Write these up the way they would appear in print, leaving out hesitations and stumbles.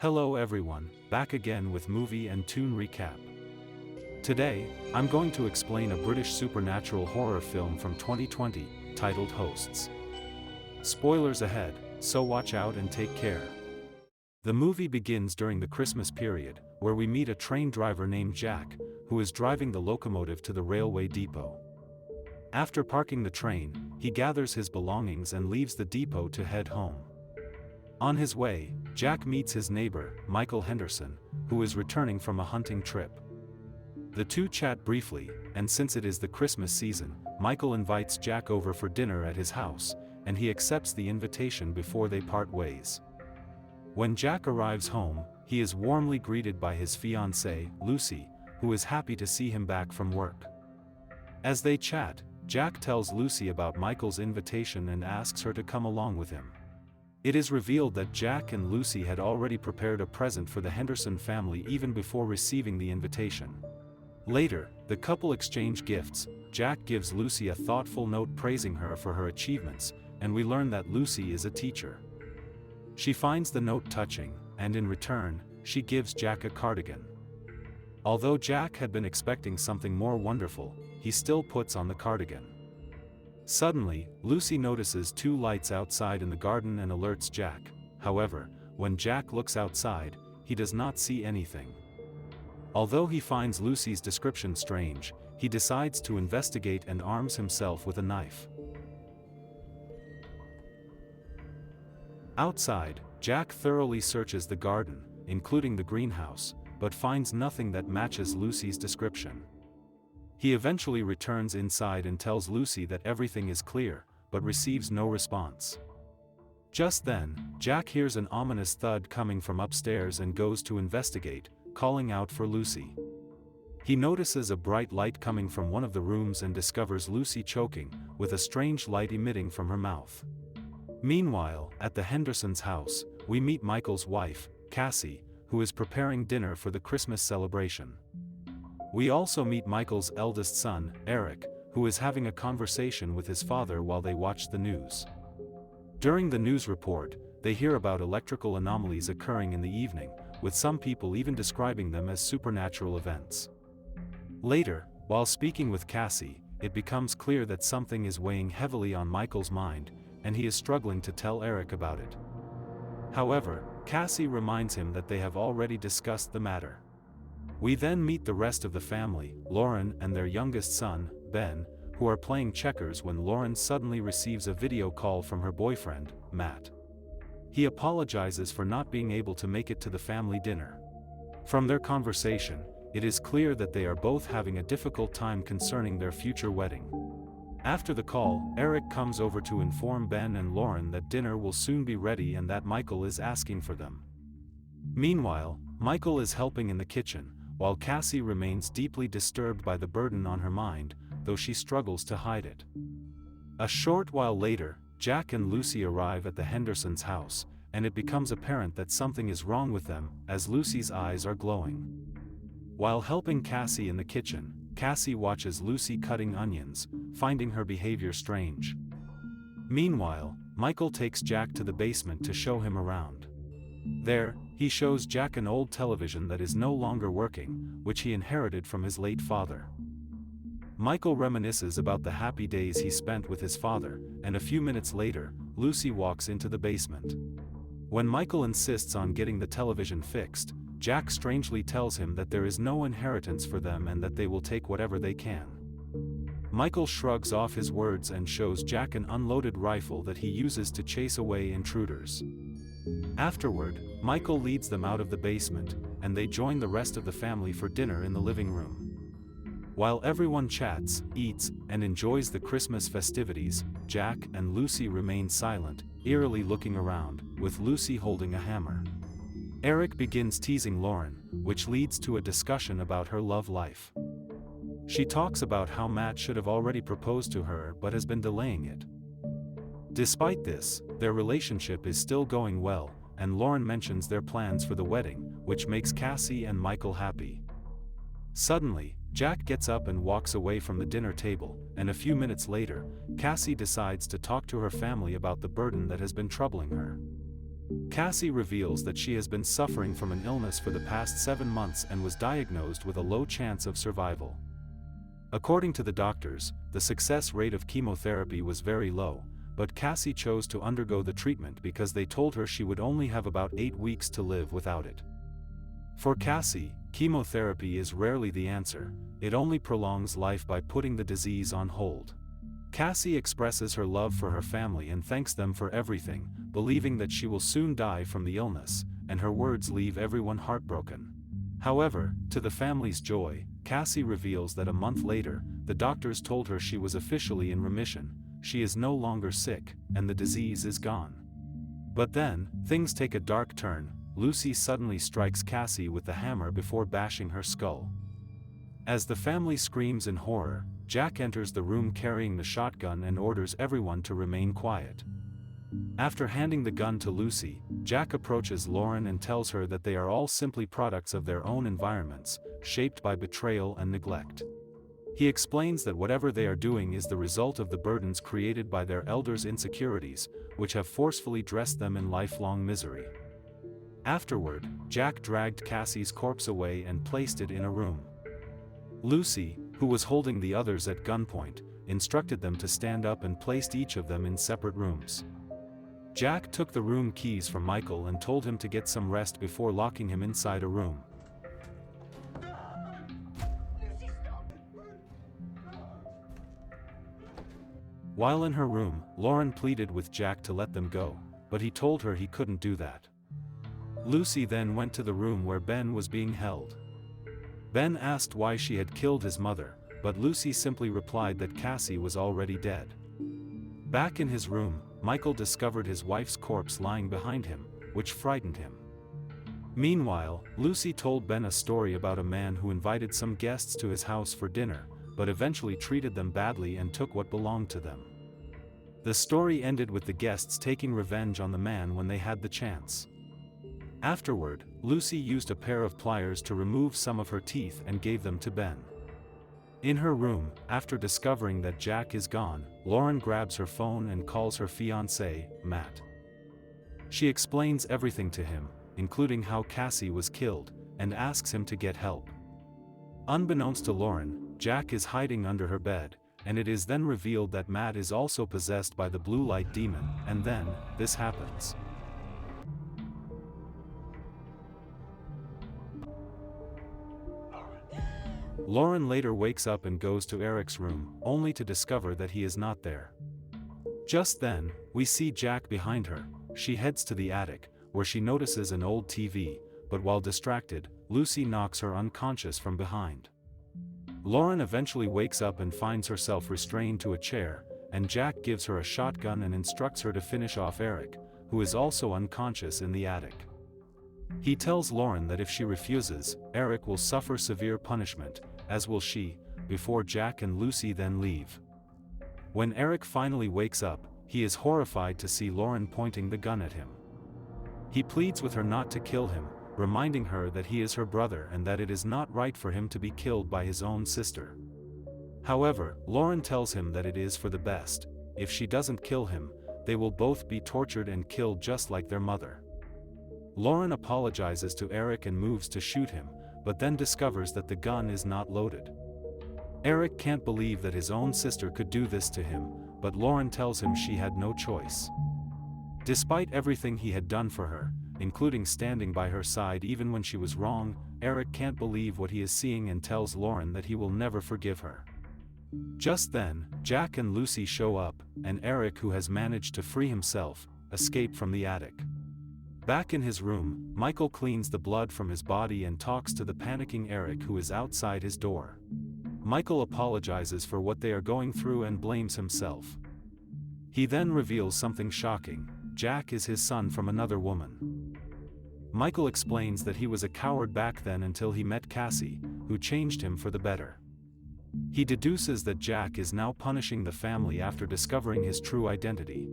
Hello everyone, back again with movie and tune recap. Today, I'm going to explain a British supernatural horror film from 2020, titled Hosts. Spoilers ahead, so watch out and take care. The movie begins during the Christmas period, where we meet a train driver named Jack, who is driving the locomotive to the railway depot. After parking the train, he gathers his belongings and leaves the depot to head home. On his way, Jack meets his neighbor, Michael Henderson, who is returning from a hunting trip. The two chat briefly, and since it is the Christmas season, Michael invites Jack over for dinner at his house, and he accepts the invitation before they part ways. When Jack arrives home, he is warmly greeted by his fiancée, Lucy, who is happy to see him back from work. As they chat, Jack tells Lucy about Michael's invitation and asks her to come along with him. It is revealed that Jack and Lucy had already prepared a present for the Henderson family even before receiving the invitation. Later, the couple exchange gifts. Jack gives Lucy a thoughtful note praising her for her achievements, and we learn that Lucy is a teacher. She finds the note touching, and in return, she gives Jack a cardigan. Although Jack had been expecting something more wonderful, he still puts on the cardigan. Suddenly, Lucy notices two lights outside in the garden and alerts Jack. However, when Jack looks outside, he does not see anything. Although he finds Lucy's description strange, he decides to investigate and arms himself with a knife. Outside, Jack thoroughly searches the garden, including the greenhouse, but finds nothing that matches Lucy's description. He eventually returns inside and tells Lucy that everything is clear, but receives no response. Just then, Jack hears an ominous thud coming from upstairs and goes to investigate, calling out for Lucy. He notices a bright light coming from one of the rooms and discovers Lucy choking, with a strange light emitting from her mouth. Meanwhile, at the Hendersons' house, we meet Michael's wife, Cassie, who is preparing dinner for the Christmas celebration. We also meet Michael's eldest son, Eric, who is having a conversation with his father while they watch the news. During the news report, they hear about electrical anomalies occurring in the evening, with some people even describing them as supernatural events. Later, while speaking with Cassie, it becomes clear that something is weighing heavily on Michael's mind, and he is struggling to tell Eric about it. However, Cassie reminds him that they have already discussed the matter. We then meet the rest of the family, Lauren and their youngest son, Ben, who are playing checkers when Lauren suddenly receives a video call from her boyfriend, Matt. He apologizes for not being able to make it to the family dinner. From their conversation, it is clear that they are both having a difficult time concerning their future wedding. After the call, Eric comes over to inform Ben and Lauren that dinner will soon be ready and that Michael is asking for them. Meanwhile, Michael is helping in the kitchen, while Cassie remains deeply disturbed by the burden on her mind, though she struggles to hide it. A short while later, Jack and Lucy arrive at the Hendersons' house, and it becomes apparent that something is wrong with them, as Lucy's eyes are glowing. While helping Cassie in the kitchen, Cassie watches Lucy cutting onions, finding her behavior strange. Meanwhile, Michael takes Jack to the basement to show him around. There, he shows Jack an old television that is no longer working, which he inherited from his late father. Michael reminisces about the happy days he spent with his father, and a few minutes later, Lucy walks into the basement. When Michael insists on getting the television fixed, Jack strangely tells him that there is no inheritance for them and that they will take whatever they can. Michael shrugs off his words and shows Jack an unloaded rifle that he uses to chase away intruders. Afterward, Michael leads them out of the basement, and they join the rest of the family for dinner in the living room. While everyone chats, eats, and enjoys the Christmas festivities, Jack and Lucy remain silent, eerily looking around, with Lucy holding a hammer. Eric begins teasing Lauren, which leads to a discussion about her love life. She talks about how Matt should have already proposed to her but has been delaying it. Despite this, their relationship is still going well, and Lauren mentions their plans for the wedding, which makes Cassie and Michael happy. Suddenly, Jack gets up and walks away from the dinner table, and a few minutes later, Cassie decides to talk to her family about the burden that has been troubling her. Cassie reveals that she has been suffering from an illness for the past 7 months and was diagnosed with a low chance of survival. According to the doctors, the success rate of chemotherapy was very low, but Cassie chose to undergo the treatment because they told her she would only have about 8 weeks to live without it. For Cassie, chemotherapy is rarely the answer, it only prolongs life by putting the disease on hold. Cassie expresses her love for her family and thanks them for everything, believing that she will soon die from the illness, and her words leave everyone heartbroken. However, to the family's joy, Cassie reveals that a month later, the doctors told her she was officially in remission, she is no longer sick, and the disease is gone. But then, things take a dark turn. Lucy suddenly strikes Cassie with the hammer before bashing her skull. As the family screams in horror, Jack enters the room carrying the shotgun and orders everyone to remain quiet. After handing the gun to Lucy, Jack approaches Lauren and tells her that they are all simply products of their own environments, shaped by betrayal and neglect. He explains that whatever they are doing is the result of the burdens created by their elders' insecurities, which have forcefully dressed them in lifelong misery. Afterward, Jack dragged Cassie's corpse away and placed it in a room. Lucy, who was holding the others at gunpoint, instructed them to stand up and placed each of them in separate rooms. Jack took the room keys from Michael and told him to get some rest before locking him inside a room. While in her room, Lauren pleaded with Jack to let them go, but he told her he couldn't do that. Lucy then went to the room where Ben was being held. Ben asked why she had killed his mother, but Lucy simply replied that Cassie was already dead. Back in his room, Michael discovered his wife's corpse lying behind him, which frightened him. Meanwhile, Lucy told Ben a story about a man who invited some guests to his house for dinner, but eventually treated them badly and took what belonged to them. The story ended with the guests taking revenge on the man when they had the chance. Afterward, Lucy used a pair of pliers to remove some of her teeth and gave them to Ben. In her room, after discovering that Jack is gone, Lauren grabs her phone and calls her fiancé, Matt. She explains everything to him, including how Cassie was killed, and asks him to get help. Unbeknownst to Lauren, Jack is hiding under her bed, and it is then revealed that Matt is also possessed by the blue light demon, and then, this happens. Lauren later wakes up and goes to Eric's room, only to discover that he is not there. Just then, we see Jack behind her. She heads to the attic, where she notices an old TV, but while distracted, Lucy knocks her unconscious from behind. Lauren eventually wakes up and finds herself restrained to a chair, and Jack gives her a shotgun and instructs her to finish off Eric, who is also unconscious in the attic. He tells Lauren that if she refuses, Eric will suffer severe punishment, as will she, before Jack and Lucy then leave. When Eric finally wakes up, he is horrified to see Lauren pointing the gun at him. He pleads with her not to kill him, reminding her that he is her brother and that it is not right for him to be killed by his own sister. However, Lauren tells him that it is for the best. If she doesn't kill him, they will both be tortured and killed just like their mother. Lauren apologizes to Eric and moves to shoot him, but then discovers that the gun is not loaded. Eric can't believe that his own sister could do this to him, but Lauren tells him she had no choice. Despite everything he had done for her, including standing by her side even when she was wrong, Eric can't believe what he is seeing and tells Lauren that he will never forgive her. Just then, Jack and Lucy show up, and Eric, who has managed to free himself, escape from the attic. Back in his room, Michael cleans the blood from his body and talks to the panicking Eric, who is outside his door. Michael apologizes for what they are going through and blames himself. He then reveals something shocking: Jack is his son from another woman. Michael explains that he was a coward back then until he met Cassie, who changed him for the better. He deduces that Jack is now punishing the family after discovering his true identity.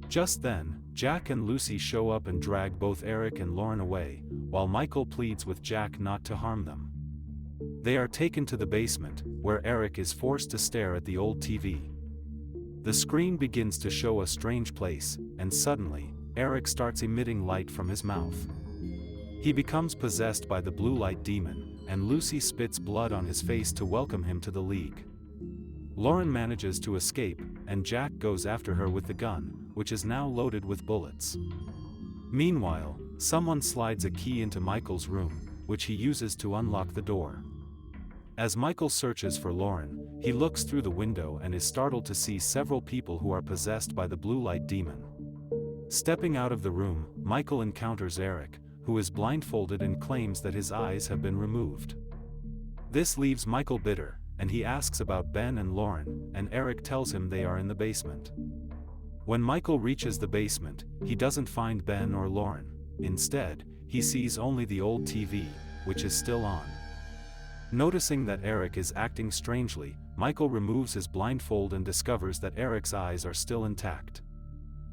Just then, Jack and Lucy show up and drag both Eric and Lauren away, while Michael pleads with Jack not to harm them. They are taken to the basement, where Eric is forced to stare at the old TV. The screen begins to show a strange place, and suddenly, Eric starts emitting light from his mouth. He becomes possessed by the blue light demon, and Lucy spits blood on his face to welcome him to the League. Lauren manages to escape, and Jack goes after her with the gun, which is now loaded with bullets. Meanwhile, someone slides a key into Michael's room, which he uses to unlock the door. As Michael searches for Lauren, he looks through the window and is startled to see several people who are possessed by the blue light demon. Stepping out of the room, Michael encounters Eric, who is blindfolded and claims that his eyes have been removed. This leaves Michael bitter, and he asks about Ben and Lauren, and Eric tells him they are in the basement. When Michael reaches the basement, he doesn't find Ben or Lauren. Instead, he sees only the old TV, which is still on. Noticing that Eric is acting strangely, Michael removes his blindfold and discovers that Eric's eyes are still intact.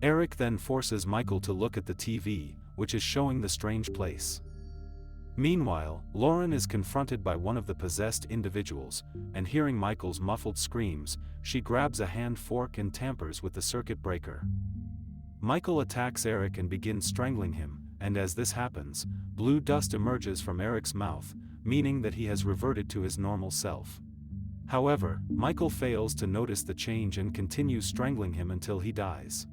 Eric then forces Michael to look at the TV, which is showing the strange place. Meanwhile, Lauren is confronted by one of the possessed individuals, and hearing Michael's muffled screams, she grabs a hand fork and tampers with the circuit breaker. Michael attacks Eric and begins strangling him, and as this happens, blue dust emerges from Eric's mouth, meaning that he has reverted to his normal self. However, Michael fails to notice the change and continues strangling him until he dies.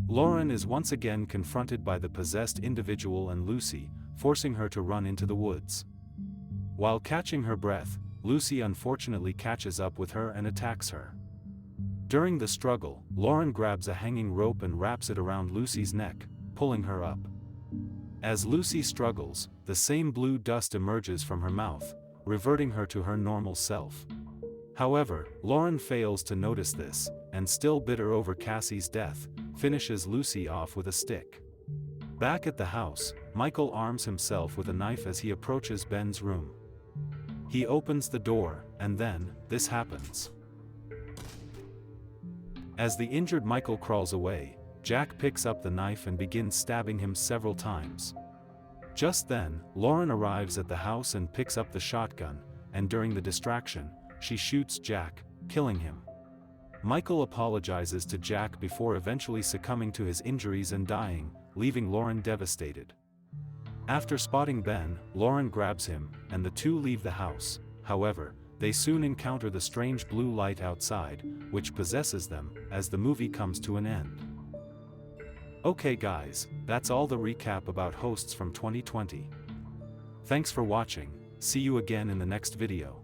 Lauren is once again confronted by the possessed individual and Lucy, forcing her to run into the woods. While catching her breath, Lucy unfortunately catches up with her and attacks her. During the struggle, Lauren grabs a hanging rope and wraps it around Lucy's neck, pulling her up. As Lucy struggles, the same blue dust emerges from her mouth, reverting her to her normal self. However, Lauren fails to notice this, and still bitter over Cassie's death, finishes Lucy off with a stick. Back at the house, Michael arms himself with a knife as he approaches Ben's room. He opens the door, and then, this happens. As the injured Michael crawls away, Jack picks up the knife and begins stabbing him several times. Just then, Lauren arrives at the house and picks up the shotgun, and during the distraction, she shoots Jack, killing him. Michael apologizes to Jack before eventually succumbing to his injuries and dying, leaving Lauren devastated. After spotting Ben, Lauren grabs him, and the two leave the house. However, they soon encounter the strange blue light outside, which possesses them, as the movie comes to an end. Okay guys, that's all the recap about Hosts from 2020. Thanks for watching, see you again in the next video.